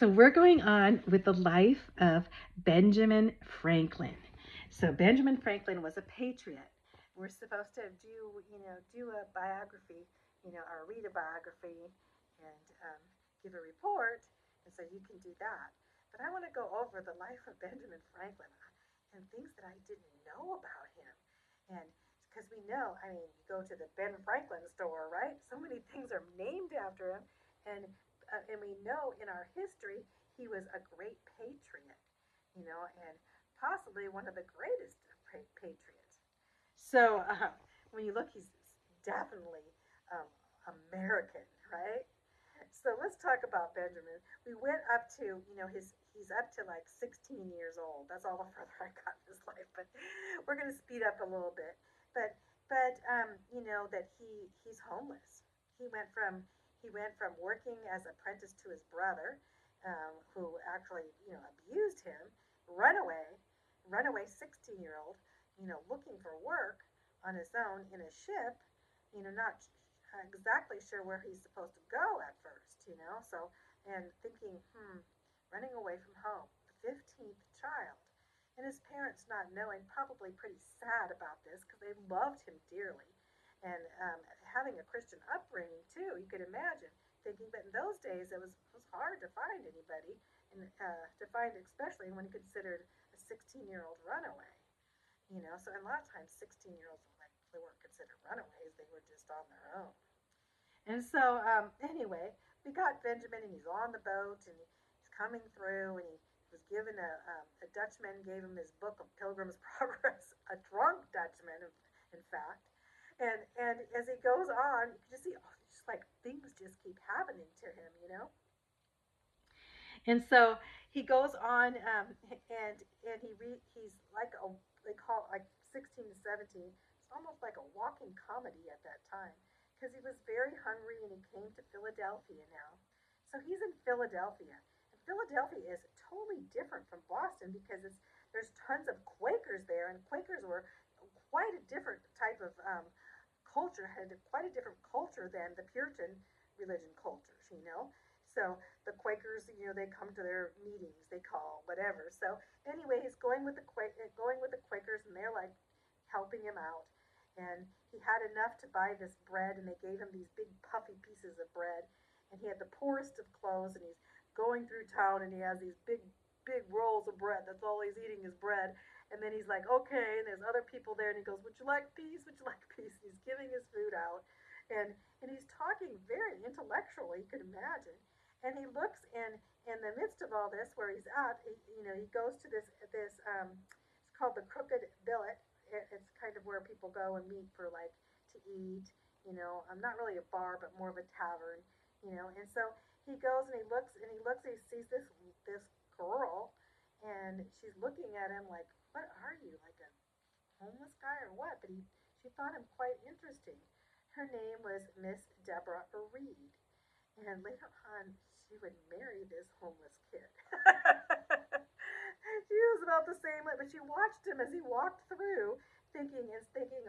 So we're going on with the life of Benjamin Franklin. So Benjamin Franklin was a patriot. We're supposed to do a biography, or read a biography and give a report, and so you can do that. But I want to go over the life of Benjamin Franklin and things that I didn't know about him. And because we know, I mean, you go to the Ben Franklin store, right? So many things are named after him, and we know in our history he was a great patriot, and possibly one of the greatest patriots. So when you look, he's definitely um, American, right? So let's talk about Benjamin. We went up to, he's up to like 16 years old. That's all the further I got in his life, but we're going to speed up a little bit. But that he's homeless. He went from he went from working as apprentice to his brother, who actually abused him, runaway, runaway 16-year-old, looking for work on his own in a ship, not exactly sure where he's supposed to go at first, So, and thinking, running away from home, the 15th child. And his parents not knowing, probably pretty sad about this because they loved him dearly. And having a Christian upbringing too, you could imagine thinking, but in those days it was hard to find anybody, and to find especially when considered a 16-year-old runaway. So a lot of times 16-year-olds they weren't considered runaways; they were just on their own. And so, anyway, we got Benjamin, and he's on the boat, and he's coming through, and he was given a Dutchman gave him his book of Pilgrim's Progress, a drunk Dutchman, in fact. And as he goes on, you can just see, just like things just keep happening to him. And so he goes on, and he's like they call it like 16 to 17. It's almost like a walking comedy at that time because he was very hungry and he came to Philadelphia now. So he's in Philadelphia. And Philadelphia is totally different from Boston because there's tons of Quakers there, and Quakers were quite a different type of culture, had quite a different culture than the Puritan religion cultures. So the Quakers, they come to their meetings, they call whatever. So anyway, he's going with the Quakers, and they're like helping him out. And he had enough to buy this bread, and they gave him these big puffy pieces of bread. And he had the poorest of clothes, and he's going through town, and he has these big rolls of bread. That's all he's eating is bread. And then he's like, okay, and there's other people there, and he goes, would you like peace? Would you like peace? And he's giving his food out, and he's talking very intellectually, you could imagine. And he looks in the midst of all this, where he's at, he goes to this. It's called the Crooked Billet. It's kind of where people go and meet for like to eat. I'm not really a bar, but more of a tavern. And so he goes and he looks and he looks and he sees this girl, and she's looking at him like, what are you, like a homeless guy or what? But she thought him quite interesting. Her name was Miss Deborah Reed, and later on she would marry this homeless kid. She was about the same, but she watched him as he walked through, thinking,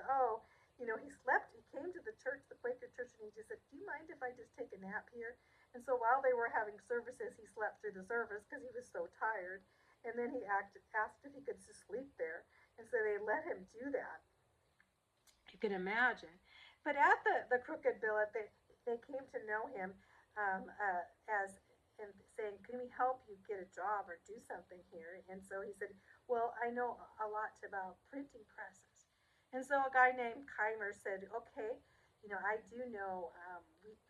oh, he slept. He came to the church, the Quaker church, and he just said, "Do you mind if I just take a nap here?" And so while they were having services, he slept through the service because he was so tired. And then asked if he could just sleep there, and so they let him do that. You can imagine. But at the Crooked Billet, they came to know him as and saying, "Can we help you get a job or do something here?" And so he said, "Well, I know a lot about printing presses." And so a guy named Keimer said, "Okay, I do know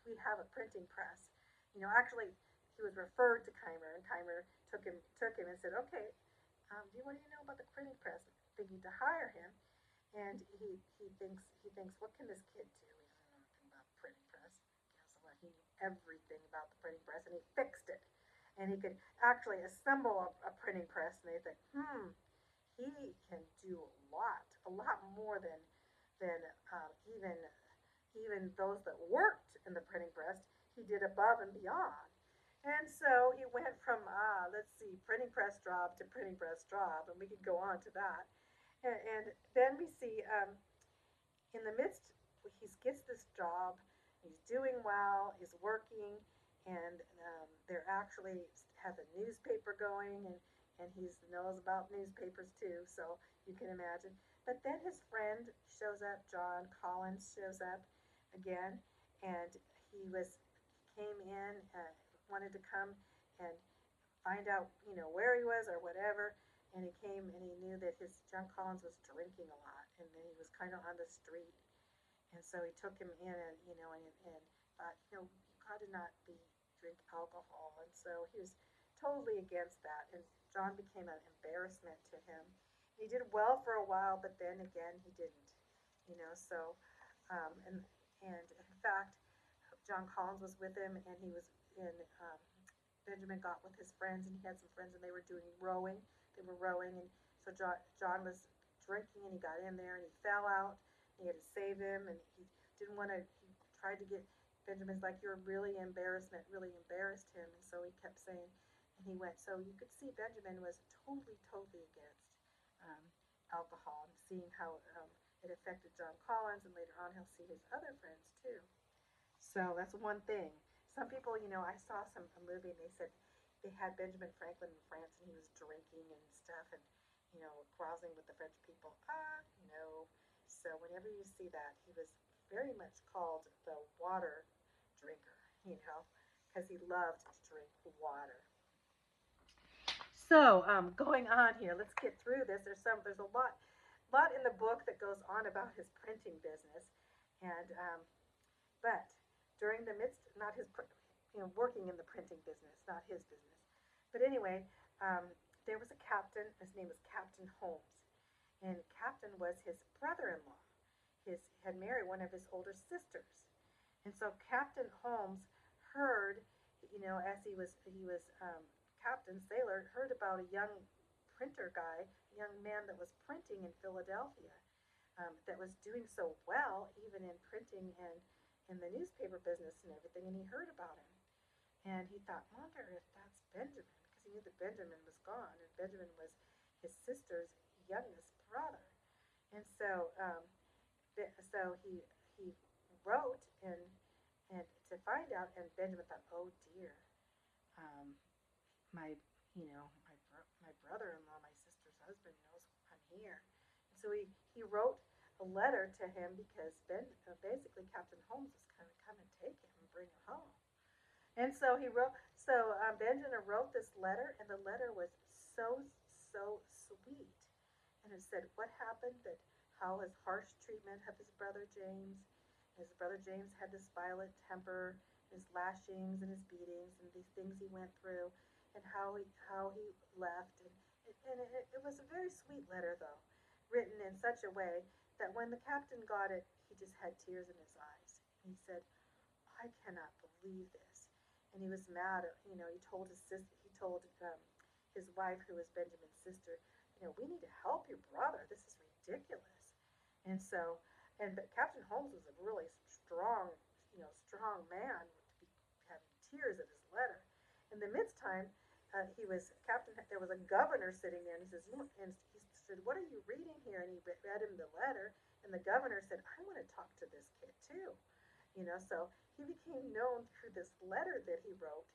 we have a printing press." Actually, he was referred to Keimer, and Keimer took him and said, "Okay, what do you know about the printing press?" Thinking to hire him, and he thinks, what can this kid do? He doesn't know anything about the printing press. Guess what? He knew everything about the printing press, and he fixed it. And he could actually assemble a printing press, and they think, he can do a lot more than even those that worked in the printing press. He did above and beyond. And so he went from let's see, printing press job to printing press job, and we could go on to that. And then we see in the midst, he gets this job, he's doing well, he's working, and they're actually has a newspaper going, and he knows about newspapers too, so you can imagine. But then his friend shows up, John Collins shows up again, and he came in, wanted to come and find out, where he was or whatever. And he came and he knew that his John Collins was drinking a lot, and then he was kind of on the street. And so he took him in, and and thought, you got to not be drink alcohol. And so he was totally against that. And John became an embarrassment to him. He did well for a while, but then again he didn't. So um, and and in fact, John Collins was with him, and he was in. Benjamin got with his friends, and he had some friends, and they were doing rowing. They were rowing, and so John was drinking, and he got in there, and he fell out. And he had to save him, and he didn't want to. He tried to get Benjamin's like, "You're really embarrassment," really embarrassed him, and so he kept saying, and he went. So you could see Benjamin was totally against um, alcohol, and seeing how it affected John Collins, and later on he'll see his other friends too. So that's one thing. Some people, I saw a movie, and they said they had Benjamin Franklin in France, and he was drinking and stuff, and carousing with the French people. No. So whenever you see that, he was very much called the water drinker, because he loved to drink water. So going on here, let's get through this. There's a lot in the book that goes on about his printing business, and but during the midst, not his, working in the printing business, not his business. But anyway, um, there was a captain. His name was Captain Holmes, and Captain was his brother-in-law. His had married one of his older sisters, and so Captain Holmes heard, as he was captain sailor, heard about a young printer guy, a young man that was printing in Philadelphia, that was doing so well, even in printing and in the newspaper business and everything, and he heard about him. And he thought, wonder if that's Benjamin, because he knew that Benjamin was gone, and Benjamin was his sister's youngest brother. And so he wrote and to find out, and Benjamin thought, oh dear, um, my my brother-in-law, my sister's husband knows I'm here. And so he wrote a letter to him, because basically Captain Holmes was going to come and take him and bring him home. And so he wrote. So Benjamin wrote this letter, and the letter was so sweet. And it said what happened, that how his harsh treatment of his brother James. His brother James had this violent temper, his lashings and his beatings, and these things he went through, and how he left. And it was a very sweet letter, though, written in such a way that when the captain got it, he just had tears in his eyes. And he said, I cannot believe this. And he was mad. He told his wife, who was Benjamin's sister, we need to help your brother. This is ridiculous. And so, but Captain Holmes was a really strong man to be having tears at his letter. In the midst time, he was Captain. There was a governor sitting there, and he said, "What are you reading here?" And he read him the letter, and the governor said, "I want to talk to this kid too." So he became known through this letter that he wrote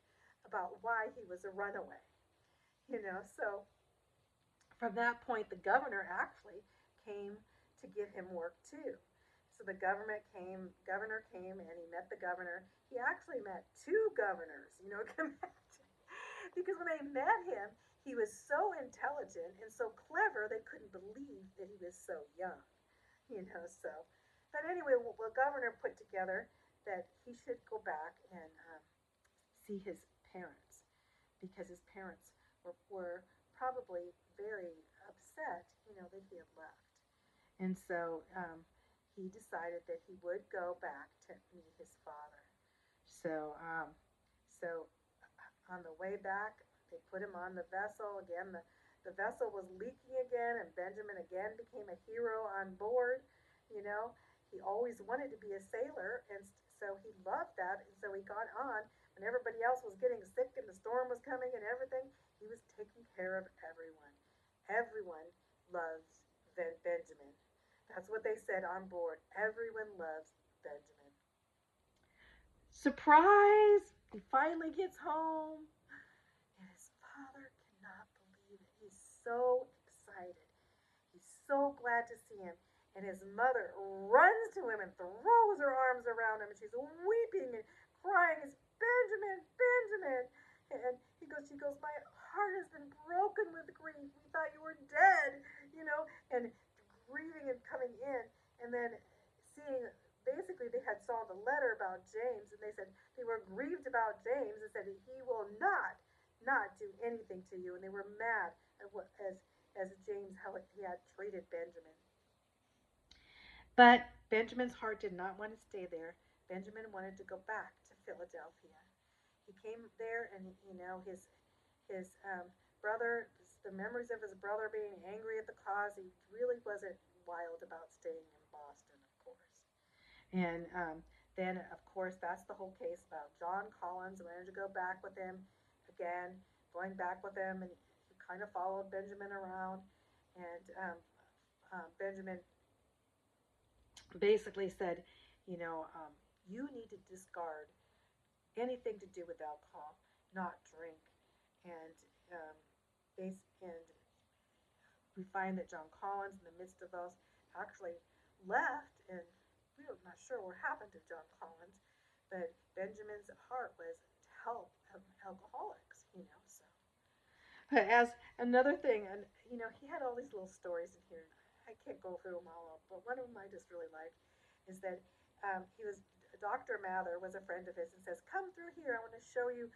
about why he was a runaway. So from that point, the governor actually came to give him work too. So the governor came, and he met the governor. He actually met two governors, because when they met him, he was so intelligent and so clever, they couldn't believe that he was so young, So, but anyway, the governor put together that he should go back and see his parents, because his parents were probably very upset, that he had left. And so he decided that he would go back to meet his father. So on the way back, they put him on the vessel again. The vessel was leaking again, and Benjamin again became a hero on board. You know, he always wanted to be a sailor, and so he loved that. And so he got on when everybody else was getting sick and the storm was coming and everything. He was taking care of everyone. Everyone loves Benjamin. That's what they said on board. Everyone loves Benjamin. Surprise! He finally gets home. And his he's so excited. He's so glad to see him. And his mother runs to him and throws her arms around him. And she's weeping and crying. It's Benjamin, Benjamin. And she goes, my heart has been broken with grief. We thought you were dead, and grieving and coming in. And then seeing, basically, they had saw the letter about James, and they said they were grieved about James and said he will not do anything to you. And they were mad at what as James how he had treated Benjamin. But Benjamin's heart did not want to stay there. Benjamin wanted to go back to Philadelphia. He came there, and his brother, the memories of his brother being angry at the cause, he really wasn't wild about staying in Boston, of course. And then, of course, that's the whole case about John Collins. Wanted to go back with him again, going back with him, and he kind of followed Benjamin around. And Benjamin basically said, you need to discard anything to do with alcohol, not drink. And and we find that John Collins, in the midst of those, actually left, and we're not sure what happened to John Collins, but Benjamin's heart was to help alcoholics. So, but as another thing, and he had all these little stories in here. I can't go through them all, but one of them I just really liked is that he was Dr. Mather was a friend of his and says, "Come through here. I want to show you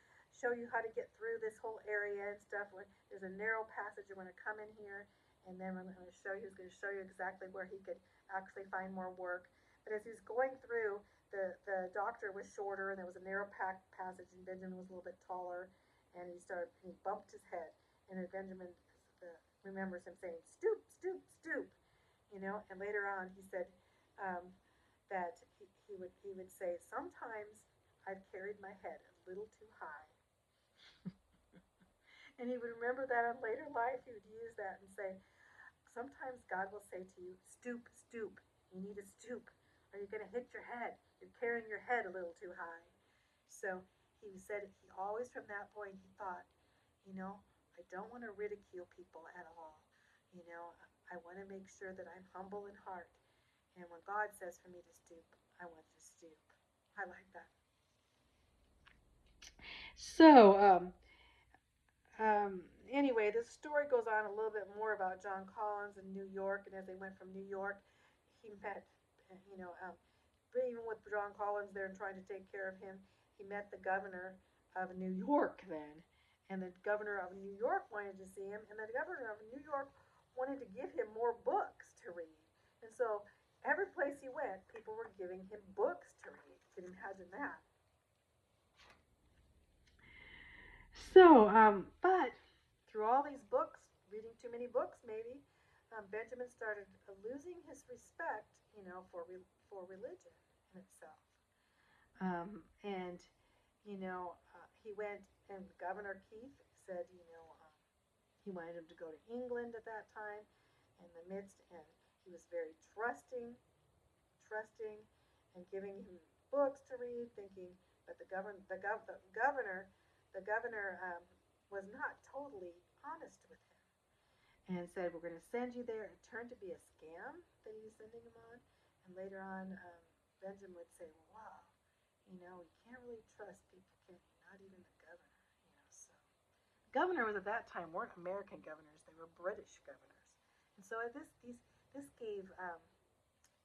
how to get through this whole area and stuff. There's a narrow passage. You want to come in here, and then I'm going to show you. He's going to show you exactly where he could actually find more work." But as he's going through, the doctor was shorter, and there was a narrow passage, and Benjamin was a little bit taller, and he bumped his head, and Benjamin remembers him saying, "Stoop, stoop, stoop," And later on, he said that he would say, "Sometimes I've carried my head a little too high." And he would remember that in later life. He would use that and say, sometimes God will say to you, "Stoop, stoop. You need to stoop, or you're going to hit your head. You're carrying your head a little too high." So he said he always, from that point, he thought, I don't want to ridicule people at all. I want to make sure that I'm humble in heart. And when God says for me to stoop, I want to stoop. I like that. So, anyway, the story goes on a little bit more about John Collins in New York, and as they went from New York, he met, even with John Collins there and trying to take care of him, he met the governor of New York then, and the governor of New York wanted to see him, and the governor of New York wanted to give him more books to read, and so every place he went, people were giving him books to read. You can imagine that. So, but through all these books, reading too many books, maybe Benjamin started losing his respect, for religion in itself. And he went, and Governor Keith said, he wanted him to go to England at that time, in the midst, and he was very trusting, and giving him books to read, thinking, but the governor was not totally honest with him, and said, "We're going to send you there." It turned to be a scam that he was sending him on, and later on, Benjamin would say, "Well, wow, you can't really trust people, can you? Not even the governor." So governors at that time weren't American governors; they were British governors, and so this gave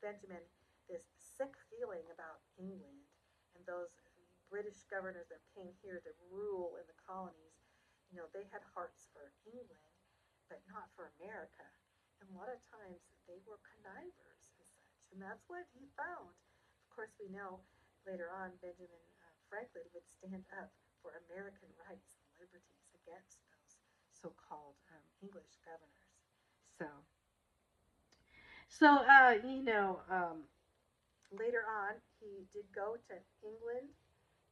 Benjamin this sick feeling about England and those British governors that came here to rule in the colonies. They had hearts for England, but not for America. And a lot of times they were connivers and such. And that's what he found. Of course, we know later on Benjamin Franklin would stand up for American rights and liberties against those so called English governors. So, later on, he did go to England,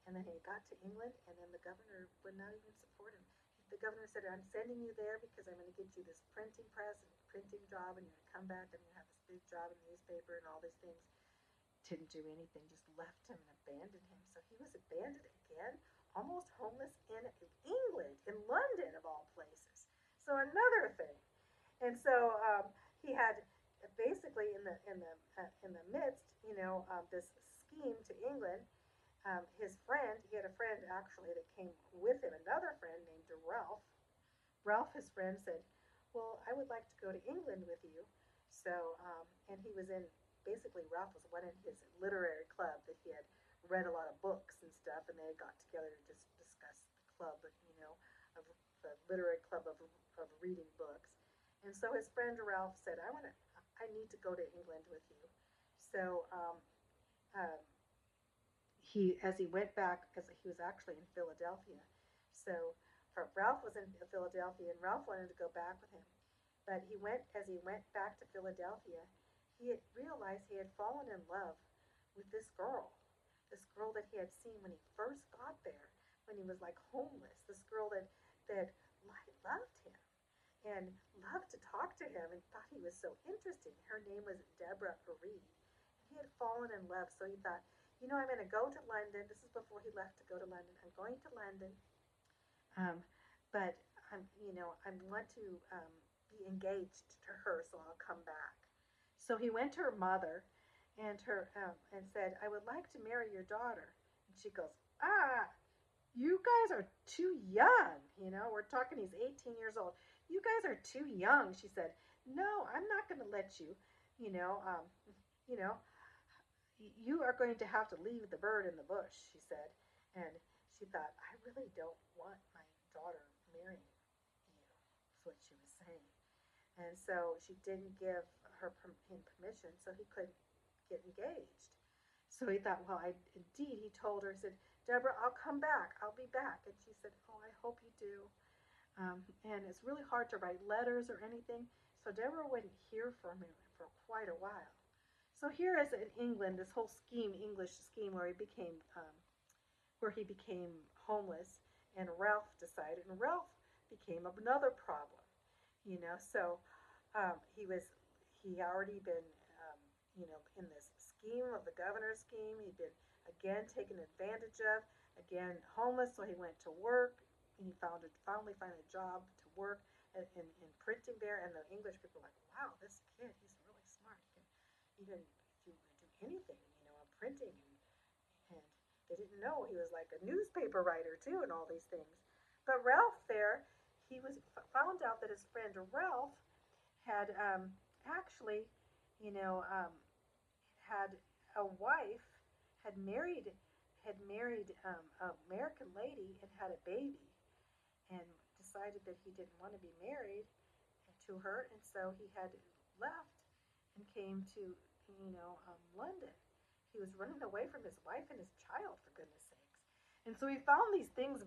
and then he got to England, and then the governor would not even support him. The governor said, "I'm sending you there because I'm going to get you this printing press and printing job, and you're going to come back and you're going to have this big job in the newspaper and all these things." Didn't do anything, just left him and abandoned him. So he was abandoned again, almost homeless in England, in London of all places. So another And so he had basically in the midst, this scheme to England. His friend, he had a friend actually that came with him, another friend named Ralph. Ralph, his friend, said, "Well, I would like to go to England with you." So, and he was in basically Ralph was one in his literary club that he had read a lot of books and stuff, and they got together to just discuss the club, of the literary club of reading books. And so his friend Ralph said, I need to go to England with you." So um, as he went back, because he was actually in Philadelphia. So Ralph was in Philadelphia, and Ralph wanted to go back with him. But as he went back to Philadelphia, he had realized he had fallen in love with this girl that he had seen when he first got there, when he was like homeless. This girl that loved him and loved to talk to him and thought he was so interesting. Her name was Deborah Reed. He had fallen in love, so he thought, I'm going to go to London. This is before he left to go to London. I'm going to London, um, but I want to be engaged to her, so I'll come back. So he went to her mother and said, "I would like to marry your daughter." And she goes, "Ah, you guys are too young. We're talking he's 18 years old. You guys are too young." She said, "No, I'm not going to let you. You know, um, you know, you are going to have to leave the bird in the bush," she said. And she thought, "I really don't want my daughter marrying you," is what she was saying. And so she didn't give him permission, so he couldn't get engaged. So he thought, well, indeed, he told her, he said, "Deborah, I'll come back. I'll be back." And she said, "Oh, I hope you do." And it's really hard to write letters or anything. So Deborah wouldn't hear from him for quite a while. So here is in England, this whole English scheme, where he became homeless, and Ralph decided, and Ralph became another problem. So he already been, in this scheme of the governor's scheme. He'd been again taken advantage of, again homeless. So he went to work, and he finally found a job to work in printing there. And the English people were like, "Wow, this kid, he's really smart. He can even do anything, printing." And they didn't know he was like a newspaper writer too, and all these things. But Ralph there, he was found out that his friend Ralph had actually, you know, had a wife, had married, an American lady, and had a baby, and decided that he didn't want to be married to her, and so he had left and came to, London. He was running away from his wife and his child, for goodness sakes. And so he found these things,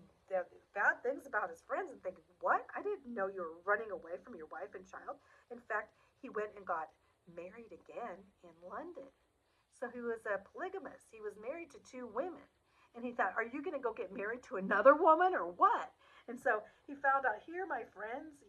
bad things about his friends, and thinking, "What? I didn't know you were running away from your wife and child." In fact, he went and got married again in London. So he was a polygamist. He was married to two women. And he thought, "Are you going to go get married to another woman or what?" And so he found out, here, my friends,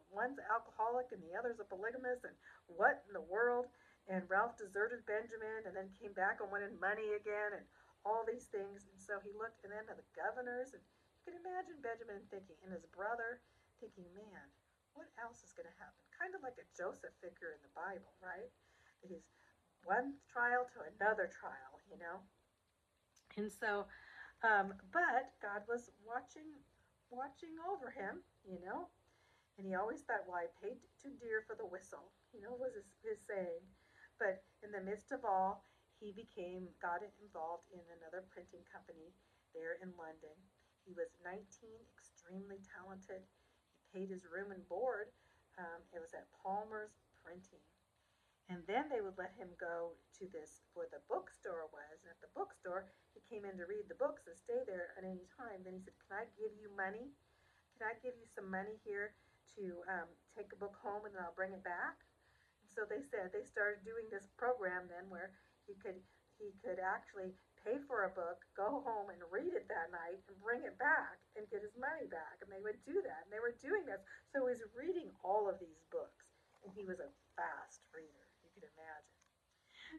one's alcoholic and the other's a polygamist, and what in the world? And Ralph deserted Benjamin and then came back and wanted money again and all these things. And so he looked, and then at the governors, and you can imagine Benjamin thinking, and his brother thinking, "Man, what else is going to happen?" Kind of like a Joseph figure in the Bible, right? That he's one trial to another trial. And so, but God was watching over him, and he always thought, "Well, I paid too dear for the whistle," was his saying. But in the midst of all, got involved in another printing company there in London. He was 19, extremely talented. He paid his room and board. It was at Palmer's Printing. And then they would let him go to this, where the bookstore was. And at the bookstore, he came in to read the books and stay there at any time. Then he said, "Can I give you money? Can I give you some money here to take a book home, and then I'll bring it back?" And so they started doing this program then, where he could actually pay for a book, go home and read it that night, and bring it back and get his money back. And they would do that. And they were doing this. So he was reading all of these books, and he was a fast reader, you can imagine.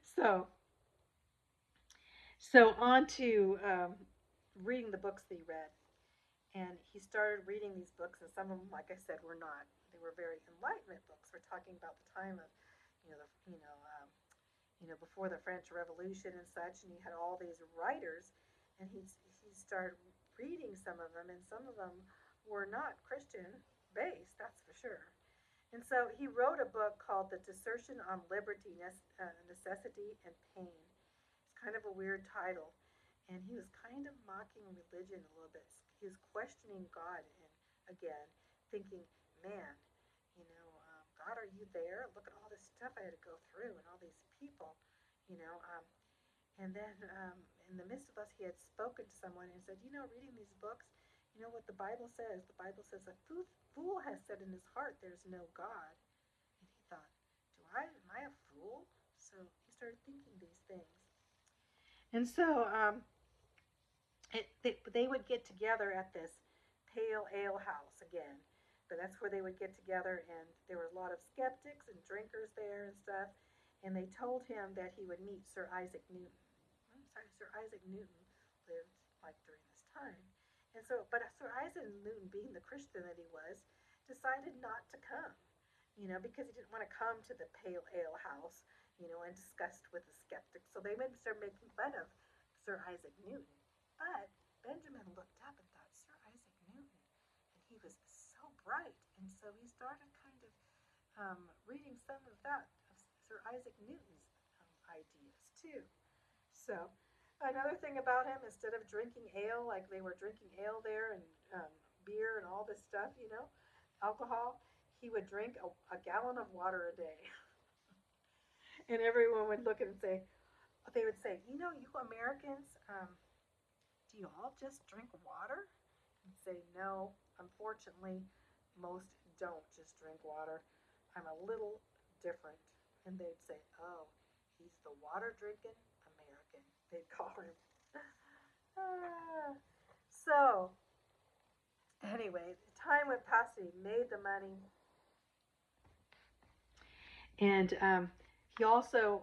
So on to reading the books that he read. And he started reading these books, and some of them, like I said, were not. They were very Enlightenment books. We're talking about the time of, before the French Revolution and such. And he had all these writers, and he started reading some of them, and some of them were not Christian based. That's for sure. And so he wrote a book called The Dissertation on Liberty, Necessity, and Pain. It's kind of a weird title. And he was kind of mocking religion a little bit. He was questioning God and again, thinking, man, God, are you there? Look at all this stuff I had to go through and all these people, you know. And then in the midst of us, he had spoken to someone and said, reading these books, you know what the Bible says? The Bible says a fool has said in his heart there's no God. And he thought, am I a fool? So he started thinking these things. And so they would get together at this pale ale house again. But that's where they would get together, and there were a lot of skeptics and drinkers there and stuff. And they told him that he would meet Sir Isaac Newton. I'm sorry, Sir Isaac Newton lived like during this time. And so, but Sir Isaac Newton, being the Christian that he was, decided not to come, because he didn't want to come to the pale ale house, and discuss with the skeptics. So they started making fun of Sir Isaac Newton. But Benjamin looked up and thought, Sir Isaac Newton, and he was so bright. And so he started kind of reading some of that, of Sir Isaac Newton's ideas too. So another thing about him, instead of drinking ale, like they were drinking ale there and beer and all this stuff, alcohol, he would drink a gallon of water a day. And everyone would look at him and say, they would say, you Americans, do you all just drink water? And say, no, unfortunately, most don't just drink water. I'm a little different. And they'd say, oh, he's the water drinking American, they'd call him. So, anyway, time went past and he made the money. And he also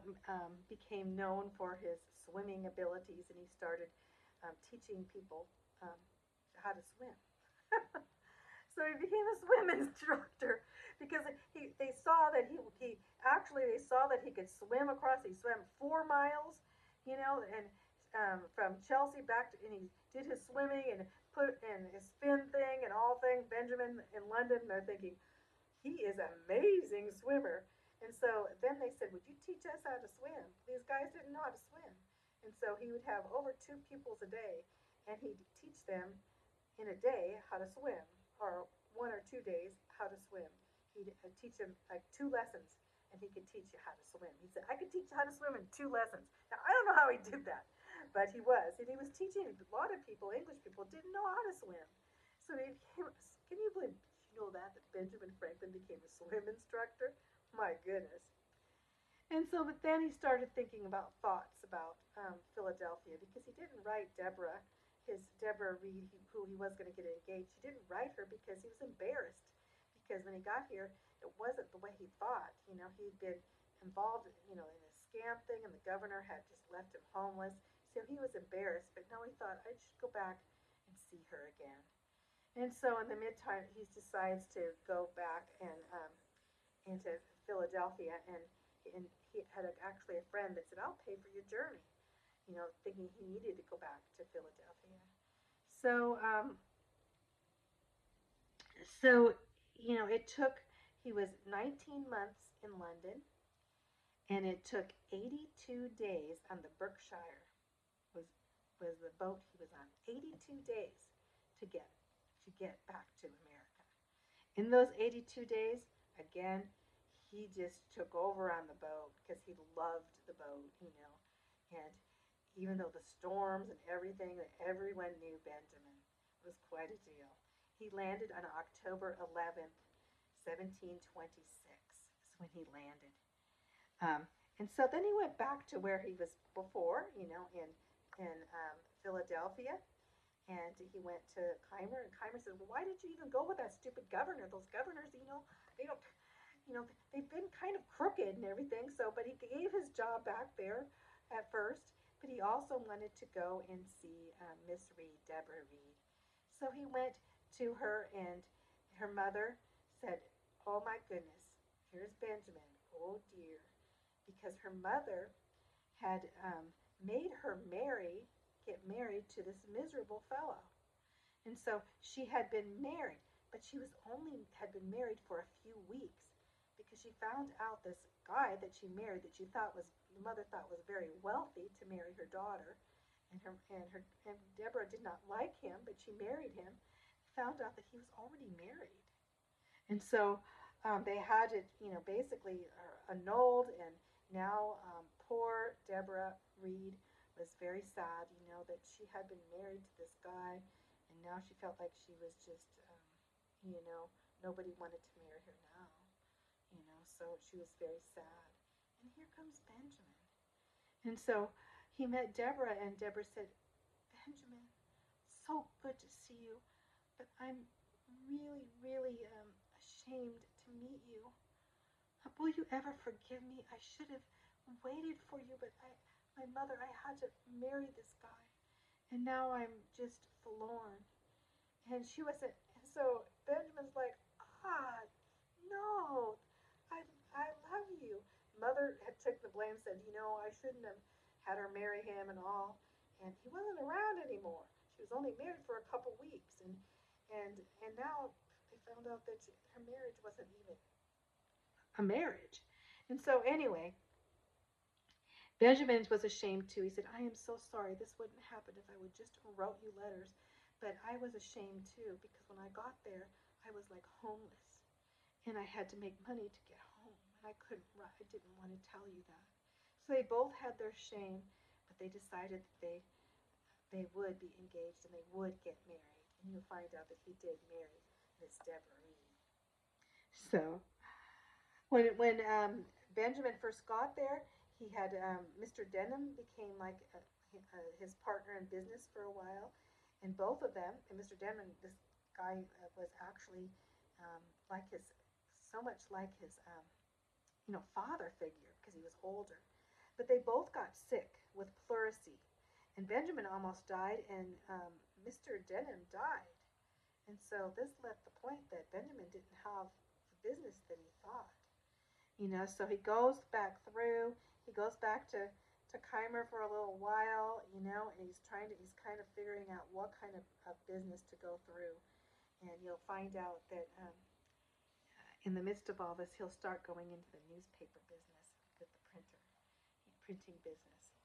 became known for his swimming abilities, and he started teaching people how to swim. So he became a swim instructor because they saw that they saw that he could swim across. He swam 4 miles, and from Chelsea back to, and he did his swimming and put in his spin thing and all things. Benjamin in London, they're thinking he is an amazing swimmer. And so then they said, would you teach us how to swim? These guys didn't know how to swim. And so he would have over 2 pupils a day, and he'd teach them in a day how to swim, or 1 or 2 days how to swim. He'd teach them like 2 lessons, and he could teach you how to swim. He said, I could teach you how to swim in 2 lessons. Now, I don't know how he did that, but he was. And he was teaching a lot of people, English people, didn't know how to swim. So he became, can you believe, that Benjamin Franklin became a swim instructor? My goodness. And so, but then he started thinking about thoughts about Philadelphia, because he didn't write Deborah Reed, who he was going to get engaged. He didn't write her because he was embarrassed. Because when he got here, it wasn't the way he thought. He'd been involved, in a scam thing, and the governor had just left him homeless. So he was embarrassed. But no, he thought, I should go back and see her again. And so in the midtime, he decides to go back and into Philadelphia, and he had actually a friend that said, I'll pay for your journey, thinking he needed to go back to Philadelphia. So, he was 19 months in London, and it took 82 days on the Berkshire, was the boat he was on, 82 days to get back to America. In those 82 days, again, he just took over on the boat because he loved the boat, and even though the storms and everything, everyone knew Benjamin. It was quite a deal. He landed on October 11th, 1726, is when he landed. And so then he went back to where he was before, in Philadelphia. And he went to Keimer, and Keimer said, well, why did you even go with that stupid governor? Those governors, they don't, they've been kind of crooked and everything. So, but he gave his job back there at first, but he also wanted to go and see Miss Reed, Deborah Reed. so he went to her, and her mother said, "Oh my goodness, here's Benjamin. Oh dear." Because her mother had made her get married to this miserable fellow. And so she had been married, but she was only had been married for a few weeks because she found out this guy that she married that she thought was the mother thought was very wealthy to marry her daughter, and Deborah did not like him, but she married him. Found out that he was already married, and so they had it, basically annulled. And now poor Deborah Reed was very sad, that she had been married to this guy, and now she felt like she was just, nobody wanted to marry her now, so she was very sad. And here comes Benjamin. And so he met Deborah, and Deborah said, "Benjamin, so good to see you, but I'm really, really ashamed to meet you. Will you ever forgive me? I should have waited for you, but my mother, I had to marry this guy, and now I'm just forlorn." And she wasn't. And so Benjamin's like, "Ah, no, I, I love you." Mother had took the blame, said, "I shouldn't have had her marry him and all." And he wasn't around anymore. She was only married for a couple weeks, and now they found out that her marriage wasn't even a marriage. And so anyway, Benjamin was ashamed too. He said, "I am so sorry. This wouldn't happen if I would just wrote you letters. But I was ashamed too because when I got there, I was like homeless, and I had to make money to get home, and I couldn't write. I didn't want to tell you that." So they both had their shame, but they decided that they would be engaged and they would get married. And you'll find out that he did marry Miss Deborah Reed. So when Benjamin first got there, he had Mr. Denham became like his partner in business for a while, and both of them, and Mr. Denham, this guy was actually like his so much like his father figure because he was older, but they both got sick with pleurisy, and Benjamin almost died, and Mr. Denham died, and so this left the point that Benjamin didn't have the business that he thought. So he goes back through. He goes back to Keimer for a little while, and he's kind of figuring out what kind of business to go through. And you'll find out that in the midst of all this, he'll start going into the newspaper business with the printing business.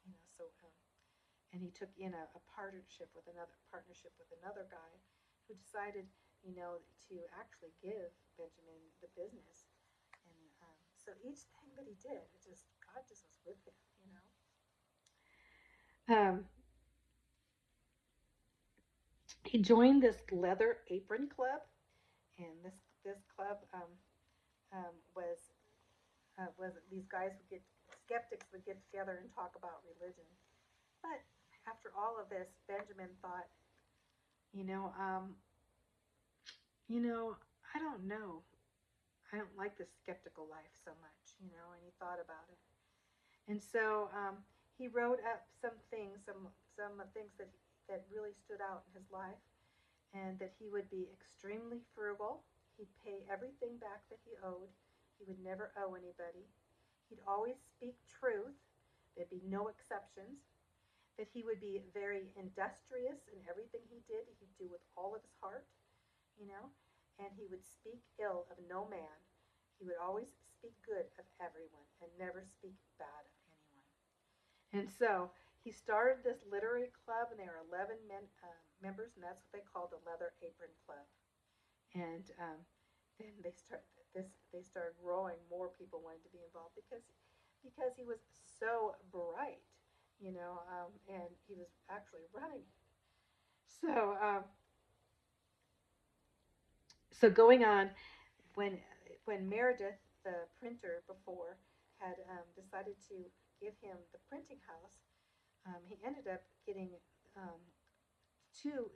And he took in a partnership with another guy who decided, to actually give Benjamin the business. And so each thing that he did, God just was with him. He joined this leather apron club, and this club was these guys would get skeptics would get together and talk about religion. But after all of this, Benjamin thought, you know, um, I don't know. I don't like this skeptical life so much, and he thought about it. And so he wrote up some things that really stood out in his life, and that he would be extremely frugal. He'd pay everything back that he owed. He would never owe anybody. He'd always speak truth. There'd be no exceptions. That he would be very industrious in everything he did. He'd do with all of his heart, you know, and he would speak ill of no man. He would always speak good of everyone and never speak bad of anyone. And so he started this literary club, and there were 11 members, and that's what they called the Leather Apron Club. And then they started growing. More people wanted to be involved because he was so bright, and he was actually running. So so going on, when when Meredith, the printer before, had decided to give him the printing house, he ended up getting um, two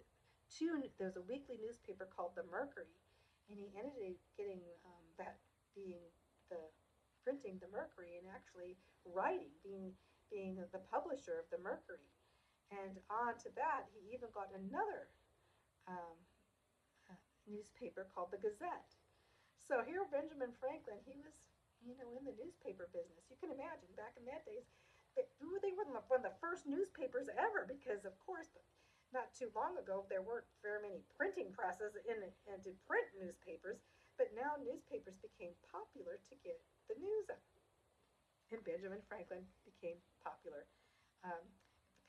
there's a weekly newspaper called the Mercury, and he ended up getting that being the printing the Mercury, and actually writing being the publisher of the Mercury. And on to that, he even got another newspaper called the Gazette. So here, Benjamin Franklin, he was, in the newspaper business. You can imagine back in that days, they were one of the first newspapers ever because, of course, not too long ago, there weren't very many printing presses and to print newspapers, but now newspapers became popular to get the news out. And Benjamin Franklin became popular. The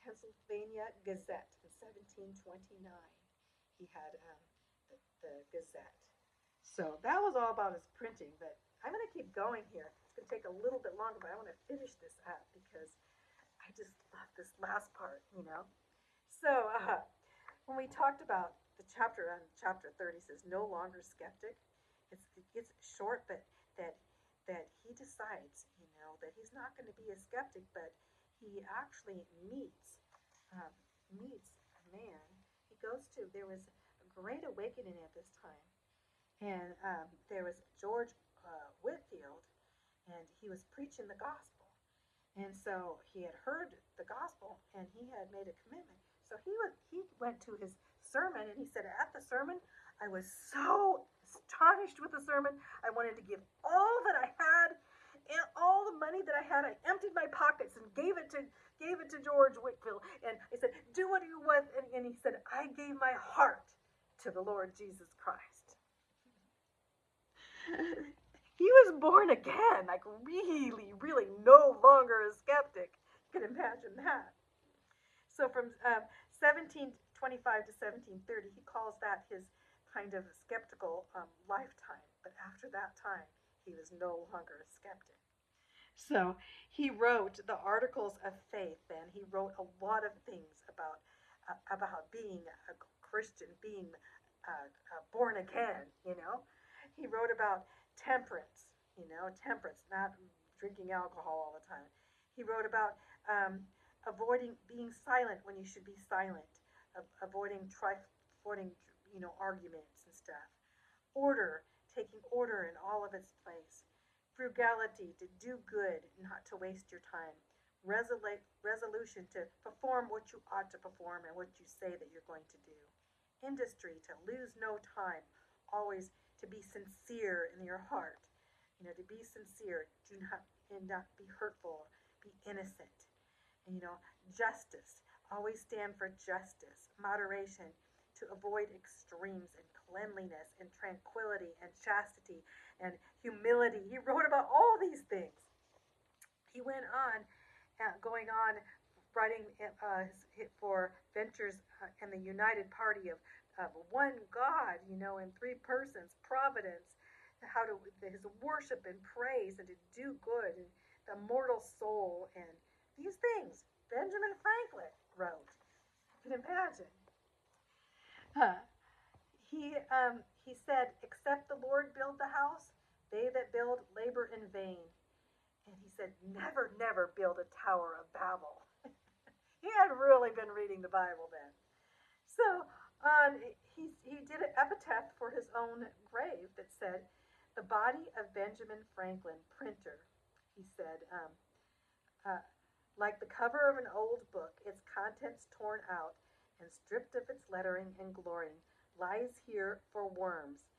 Pennsylvania Gazette in 1729. He had the Gazette. So that was all about his printing, but I'm going to keep going here. It's going to take a little bit longer, but I want to finish this up because I just love this last part. So when we talked about the chapter on chapter 30 says no longer skeptic, it's short, but that that he decides, that he's not going to be a skeptic, but he actually um, meets a man. He goes to there was a great awakening at this time, and there was George Whitfield, and he was preaching the gospel. And so he had heard the gospel and he had made a commitment. So he went to his sermon and he said, at the sermon, I was so astonished with the sermon. I wanted to give all that I had and all the money that I had. I emptied my pockets and gave it to George Whitfield. And I said, do what you want. And he said, I gave my heart to the Lord Jesus Christ. He was born again, like really, really no longer a skeptic. You can imagine that. So from 1725 to 1730, he calls that his kind of skeptical lifetime. But after that time, he was no longer a skeptic. So he wrote the Articles of Faith. Then he wrote a lot of things about being a Christian, being born again. He wrote about temperance, temperance, not drinking alcohol all the time. He wrote about avoiding being silent when you should be silent, avoiding arguments and stuff. Order, taking order in all of its place. Frugality, to do good, not to waste your time. Resolution, to perform what you ought to perform and what you say that you're going to do. Industry, to lose no time, always to be sincere in your heart. To be sincere, not be hurtful, be innocent. And, justice, always stand for justice. Moderation, to avoid extremes, and cleanliness and tranquility and chastity and humility. He wrote about all these things. He went on, going on, writing for Ventures and the United Party of one God, in three persons, providence, his worship and praise, and to do good, and the mortal soul, and these things Benjamin Franklin wrote. You can imagine. Huh. He said, except the Lord build the house, they that build labor in vain. And he said, never, never build a tower of Babel. He had really been reading the Bible then. So he did an epitaph for his own grave that said, the body of Benjamin Franklin, printer, he said, like the cover of an old book, its contents torn out and stripped of its lettering and glory, lies here for worms.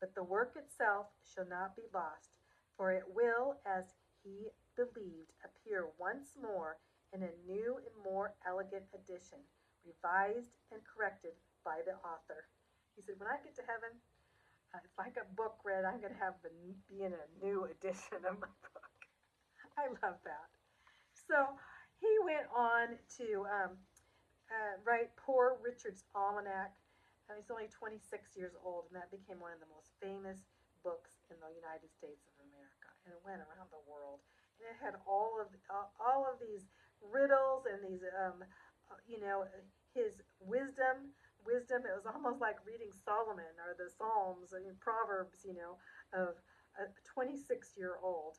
But the work itself shall not be lost, for it will, as he believed, appear once more in a new and more elegant edition, revised and corrected by the author. He said, when I get to heaven, it's like a book read, I'm going to be in a new edition of my book. I love that. So he went on to write Poor Richard's Almanac. He's only 26 years old, and that became one of the most famous books in the United States of America, and it went around the world. And it had all of these riddles and these, his wisdom. Wisdom. It was almost like reading Solomon or the Psalms, Proverbs, of a 26-year-old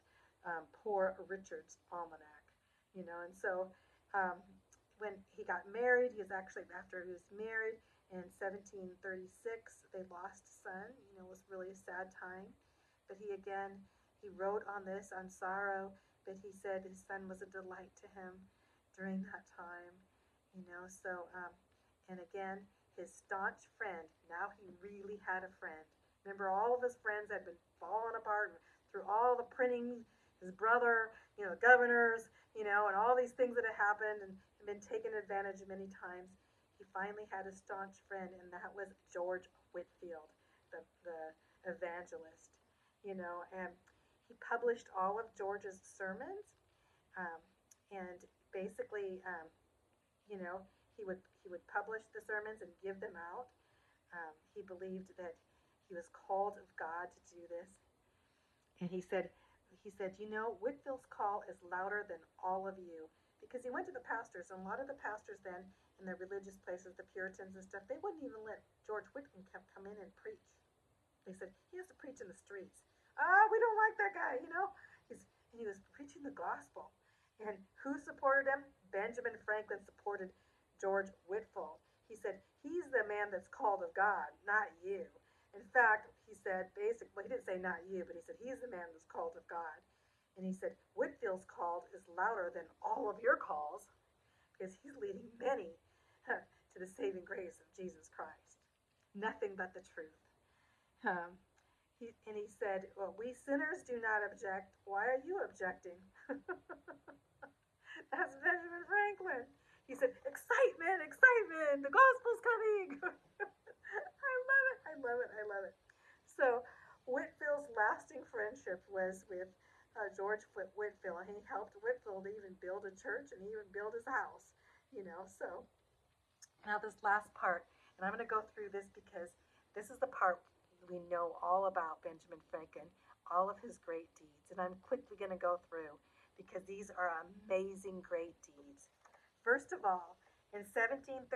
Poor Richard's Almanac. And so when he got married, after he was married in 1736, they lost a son. It was really a sad time. But he wrote on sorrow, but he said his son was a delight to him during that time. So, and again, his staunch friend. Now he really had a friend. Remember, all of his friends had been falling apart through all the printing, his brother, governors, and all these things that had happened and been taken advantage of many times. He finally had a staunch friend, and that was George Whitefield, the evangelist, and he published all of George's sermons, um, and basically, you know, he would publish the sermons and give them out. He believed that he was called of God to do this, and he said, Whitfield's call is louder than all of you, because he went to the pastors, and a lot of the pastors then in the religious places, the Puritans and stuff, they wouldn't even let George Whitfield come in and preach. They said he has to preach in the streets. We don't like that guy. He was preaching the gospel. And who supported him? Benjamin Franklin supported George Whitefield. He said, he's the man that's called of God, not you. In fact, he said, basically, he didn't say not you, but he said, he's the man that's called of God. And he said, Whitfield's call is louder than all of your calls, because he's leading many to the saving grace of Jesus Christ. Nothing but the truth. Um, he said, well, we sinners do not object. Why are you objecting? That's Benjamin Franklin. He said, excitement, excitement, the gospel's coming. I love it, I love it, I love it. So Whitfield's lasting friendship was with George Whitefield, and he helped Whitefield even build a church and even build his house. So now this last part, and I'm going to go through this because this is the part we know all about Benjamin Franklin, all of his great deeds, and I'm quickly going to go through because these are amazing great deeds. First of all, in 1736,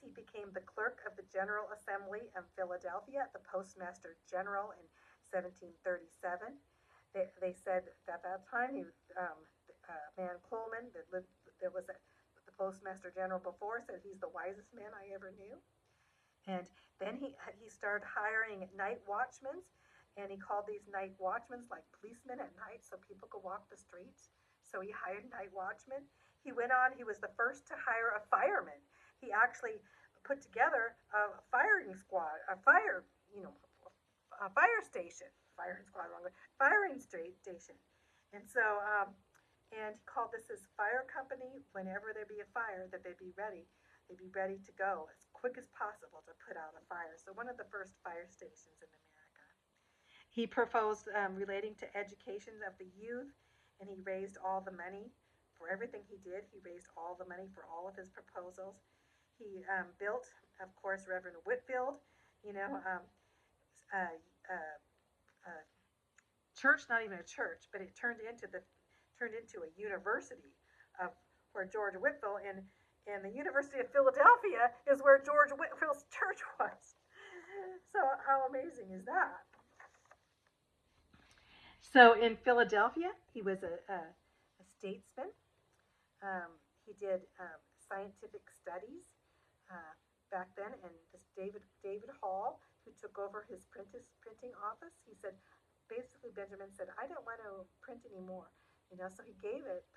he became the clerk of the General Assembly of Philadelphia, the Postmaster General in 1737. They said that at that time, man Coleman, that was the Postmaster General before, said he's the wisest man I ever knew. And then he started hiring night watchmen, and he called these night watchmen like policemen at night so people could walk the streets. So he hired night watchmen. He went on, he was the first to hire a fireman. He actually put together a firing squad, a fire station. Firing squad, wrong way. Firing station. And so, and he called this his fire company. Whenever there be a fire, that they'd be ready. They'd be ready to go as quick as possible to put out a fire. So one of the first fire stations in America. He proposed relating to education of the youth, and he raised all the money for everything he did. He raised all the money for all of his proposals. He built, of course, Reverend Whitefield, uh, church, not even a church, but it turned into a university of where George Whitefield and the University of Philadelphia is where George Whitefield's church was. So how amazing is that? So in Philadelphia, he was a statesman. He did scientific studies back then, and this David Hall, who took over his printing office, he said, basically Benjamin said, I don't want to print anymore. So he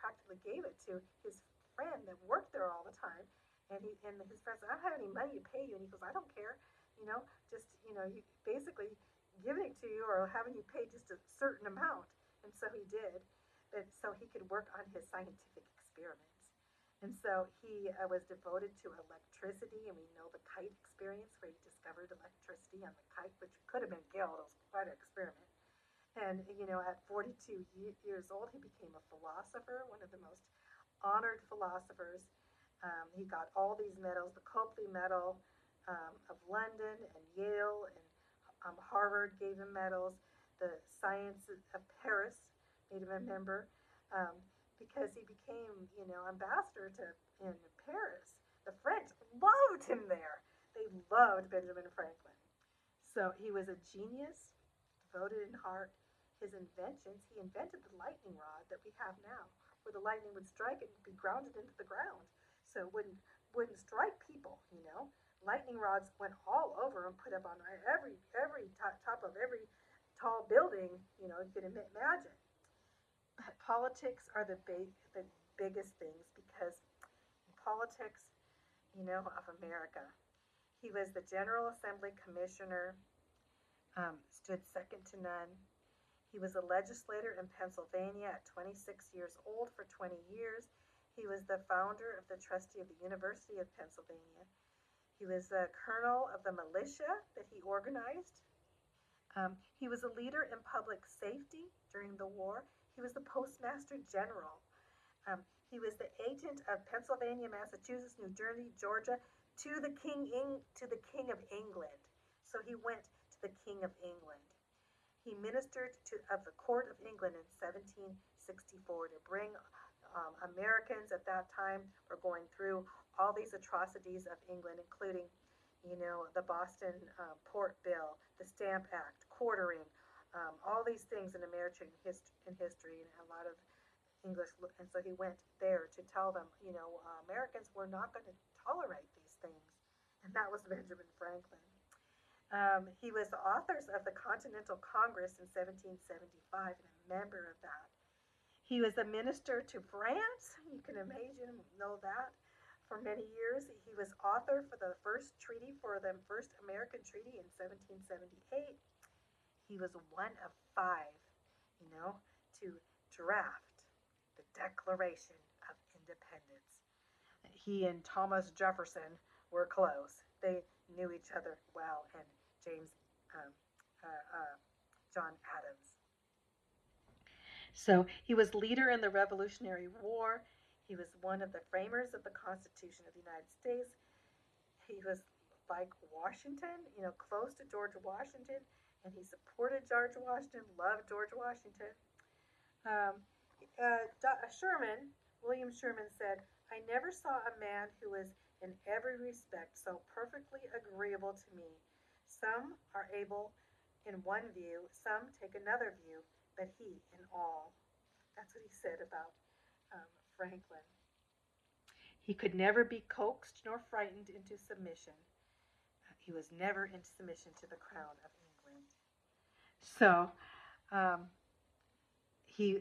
practically gave it to his friend that worked there all the time. And his friend said, I don't have any money to pay you. And he goes, I don't care. You basically giving it to you or having you pay just a certain amount. And so he did. So he could work on his scientific experiments. And so he was devoted to electricity, and we know the kite experience where he discovered electricity on the kite, which could have been killed. It was quite an experiment. And, at 42 years old, he became a philosopher, one of the most honored philosophers. He got all these medals, the Copley Medal of London and Yale, and Harvard gave him medals. The Science of Paris made him a member because he became, ambassador in Paris. The French loved him there. They loved Benjamin Franklin. So he was a genius, devoted in heart. His inventions, he invented the lightning rod that we have now, where the lightning would strike it and be grounded into the ground, so it wouldn't strike people. Lightning rods went all over and put up on every top of every tall building. You can imagine. Politics are the biggest things, because in politics, of America, He was the General Assembly Commissioner, stood second to none. He was a legislator in Pennsylvania at 26 years old for 20 years. He was the founder of the trustee of the University of Pennsylvania. He was a colonel of the militia that he organized. He was a leader in public safety during the war. He was the postmaster general. He was the agent of Pennsylvania, Massachusetts, New Jersey, Georgia to the King of England. So he went to the King of England. He ministered of the Court of England in 1764 to bring Americans at that time were going through all these atrocities of England, including, the Boston Port Bill, the Stamp Act, quartering, all these things in American history, and a lot of English. And so he went there to tell them, Americans were not going to tolerate these things, and that was Benjamin Franklin. He was the authors of the Continental Congress in 1775 and a member of that. He was a minister to France. You can imagine, know that, for many years. He was author for the first American treaty in 1778. He was one of five, to draft the Declaration of Independence. He and Thomas Jefferson were close. They knew each other well, and John Adams. So he was leader in the Revolutionary War. He was one of the framers of the Constitution of the United States. He was like Washington, close to George Washington, and he supported George Washington, loved George Washington. William Sherman said, "I never saw a man who was in every respect so perfectly agreeable to me. Some are able in one view, some take another view, but he in all." That's what he said about Franklin. He could never be coaxed nor frightened into submission. He was never in submission to the crown of England. So he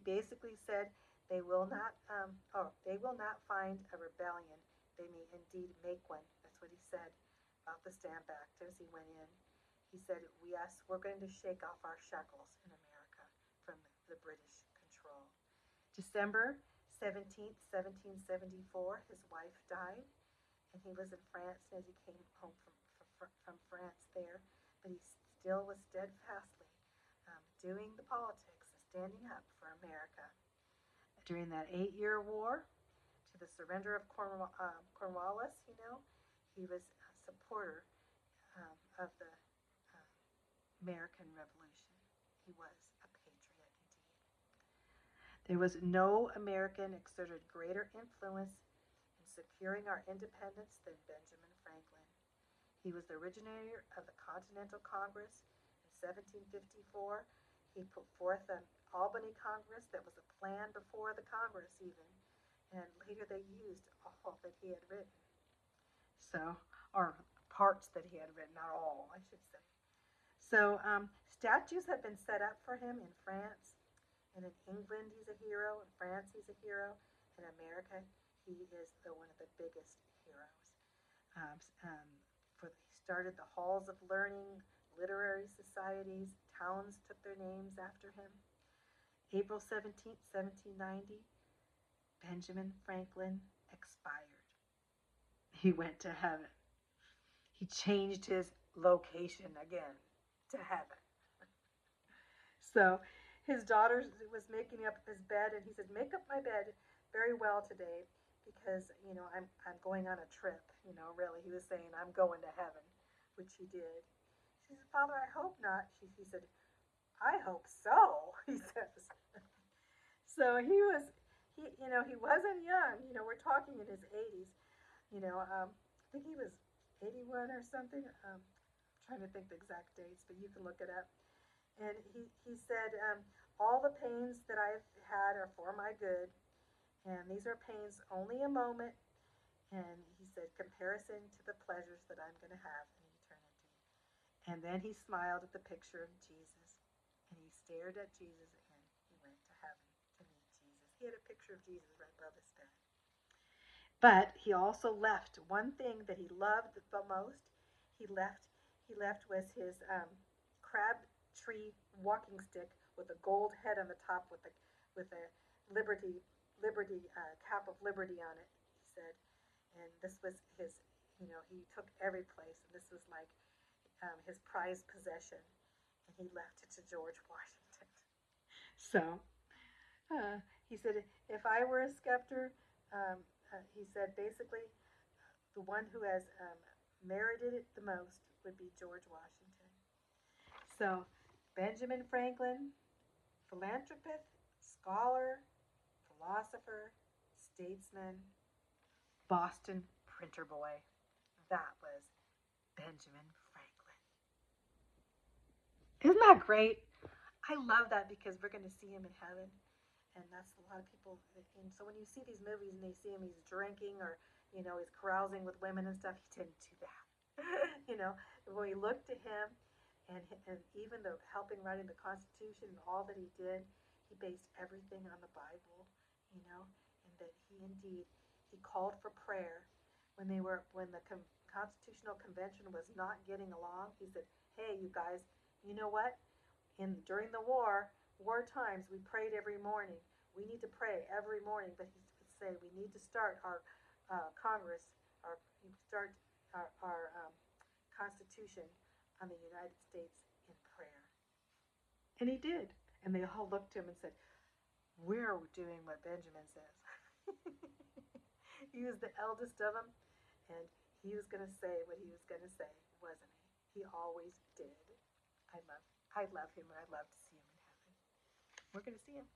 basically said they will not find a rebellion. They may indeed make one. That's what he said about the Stamp Act as he went in. He said, we're going to shake off our shackles in America from the British control. December 17th, 1774, his wife died, and he was in France as he came home from France there, but he still was steadfastly doing the politics, standing up for America. During that 8-year war, to the surrender of Cornwallis, he was a supporter of the American Revolution. He was a patriot indeed. There was no American exerted greater influence in securing our independence than Benjamin Franklin. He was the originator of the Continental Congress in 1754. He put forth an Albany Congress that was a plan before the Congress even, and later they used all that he had written. So, or parts that he had written, not all, I should say. So statues have been set up for him in France, and in England he's a hero, in France he's a hero, in America he is one of the biggest heroes. He started the halls of learning, literary societies, towns took their names after him. April 17th, 1790, Benjamin Franklin expired. He went to heaven. He changed his location again to heaven. So his daughter was making up his bed, and he said, "Make up my bed very well today, because I'm going on a trip." Really, he was saying, "I'm going to heaven," which he did. She said, "Father, I hope not." He said, "I hope so," he says. So he wasn't young. We're talking in his 80s. I think he was 81 or something. Trying to think the exact dates, but you can look it up. And he said, "All the pains that I've had are for my good, and these are pains only a moment." And he said, "Comparison to the pleasures that I'm going to have in eternity." And then he smiled at the picture of Jesus, and he stared at Jesus, and he went to heaven to meet Jesus. He had a picture of Jesus right above his bed. But he also left one thing that he loved the most. He left he left was his crab tree walking stick with a gold head on the top with a liberty cap of liberty on it. He said, and this was his. He took every place, and this was like his prized possession, and he left it to George Washington. So he said, if I were a scepter, he said basically the one who has merited it the most would be George Washington. So Benjamin Franklin, philanthropist, scholar, philosopher, statesman, Boston printer boy. That was Benjamin Franklin. Isn't that great? I love that because we're going to see him in heaven. And that's a lot of people. And so when you see these movies and they see him, he's drinking or, he's carousing with women and stuff, he didn't do that. When we look to him and even the helping writing the Constitution and all that he did, he based everything on the Bible, and that he called for prayer when the Constitutional Convention was not getting along. He said, "Hey, you guys, you know what? During the war times, we prayed every morning. We need to pray every morning." But he would say, "We need to start our Congress, start our Constitution on the United States in prayer." And he did. And they all looked to him and said, "We're doing what Benjamin says." He was the eldest of them, and he was going to say what he was going to say, wasn't he? He always did. I love him, and I love to see him in heaven. We're going to see him.